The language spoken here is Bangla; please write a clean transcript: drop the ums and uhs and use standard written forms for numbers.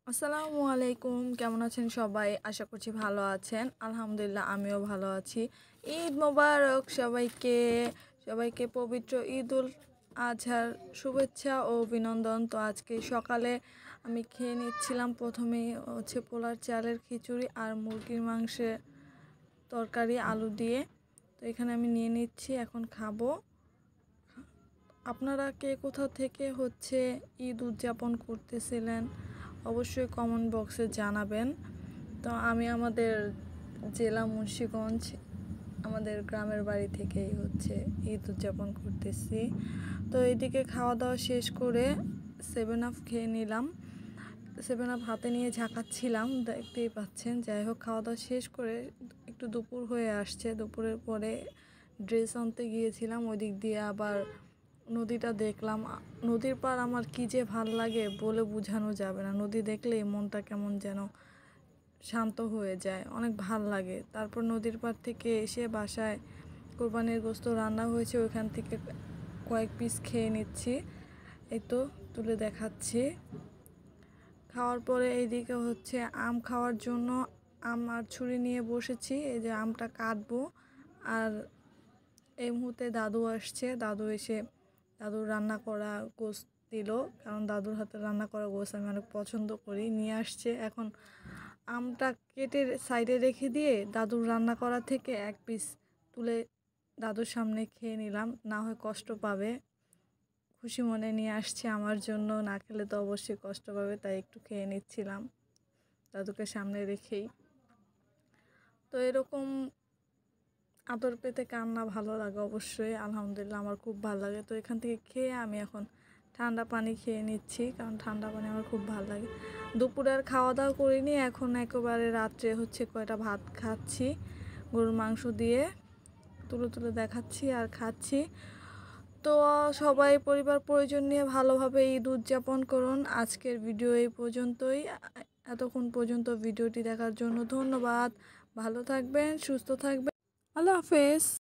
আসসালামু আলাইকুম, কেমন আছেন সবাই? আশা করছি ভালো আছেন। আলহামদুলিল্লাহ আমিও ভালো আছি। ঈদ মোবারক সবাইকে। সবাইকে পবিত্র ঈদুল আজহার শুভেচ্ছা ও অভিনন্দন। তো আজকে সকালে আমি খেয়ে নিচ্ছিলাম প্রথমেই পোলার চালের খিচুড়ি আর মুরগির মাংসের তরকারি আলু দিয়ে। তো এখানে আমি নিয়ে নিচ্ছি, এখন খাবো। আপনারা কে কোথা থেকে ঈদ উদযাপন করতেছিলেন অবশ্যই কমেন্ট বক্সে জানাবেন। তো আমি আমাদের জেলা মুন্সিগঞ্জ, আমাদের গ্রামের বাড়ি থেকেই ঈদ উদযাপন করতেছি। তো এইদিকে খাওয়া দাওয়া শেষ করে 7 আপ খেয়ে নিলাম। 7 আপ হাতে নিয়ে ঝাঁকাচ্ছিলাম, দেখতেই পাচ্ছেন। যাই হোক, খাওয়া দাওয়া শেষ করে একটু দুপুর হয়ে আসছে। দুপুরের পরে ড্রেস আনতে গিয়েছিলাম, ওই দিক দিয়ে আবার নদীটা দেখলাম। নদীর পাড় আমার কী যে ভাল লাগে বলে বোঝানো যাবে না। নদী দেখলেই মনটা কেমন যেন শান্ত হয়ে যায়, অনেক ভাল লাগে। তারপর নদীর পাড় থেকে এসে বাসায় কোরবানির গোশত রান্না হয়েছে, ওইখান থেকে কয়েক পিস খেয়ে নিচ্ছি। এই তো তুলে দেখাচ্ছি। খাওয়ার পরে এইদিকে আম খাওয়ার জন্য আম আর ছুরি নিয়ে বসেছি। এই যে আমটা কাটবো। আর এই মুহূর্তে দাদু আসছে, দাদু এসে দাদুর রান্না করা গোশত দিল, কারণ দাদুর হাতে রান্না করা গোশত আমি অনেক পছন্দ করি। নিয়ে আসছে, এখন আমটা কেটে সাইডে রেখে দিয়ে দাদুর রান্না করা থেকে এক পিস তুলে দাদুর সামনে খেয়ে নিলাম, না হয় কষ্ট পাবে। খুশি মনে নিয়ে আসছে আমার জন্য, না খেলে তো অবশ্যই কষ্ট পাবে, তাই একটু খেয়ে নিচ্ছিলাম দাদুকে সামনে রেখেই। তো এরকম আদর পেতে কার না ভালো লাগে? অবশ্যই আলহামদুলিল্লাহ আমার খুব ভালো লাগে। তো এখান থেকে খেয়ে আমি এখন ঠান্ডা পানি খেয়ে নিচ্ছি, কারণ ঠান্ডা পানি আমার খুব ভালো লাগে। দুপুরে আর খাওয়া দাওয়া করিনি, এখন একেবারে রাত্রে কয়টা ভাত খাচ্ছি গরুর মাংস দিয়ে, তুলে তুলে দেখাচ্ছি আর খাচ্ছি। তো সবাই পরিবার পরিজন নিয়ে ভালোভাবে ঈদ উদযাপন করুন। আজকের ভিডিও এই পর্যন্তই। এতক্ষণ পর্যন্ত ভিডিওটি দেখার জন্য ধন্যবাদ। ভালো থাকবেন, সুস্থ থাকবেন। আল্লাহ হাফেজ।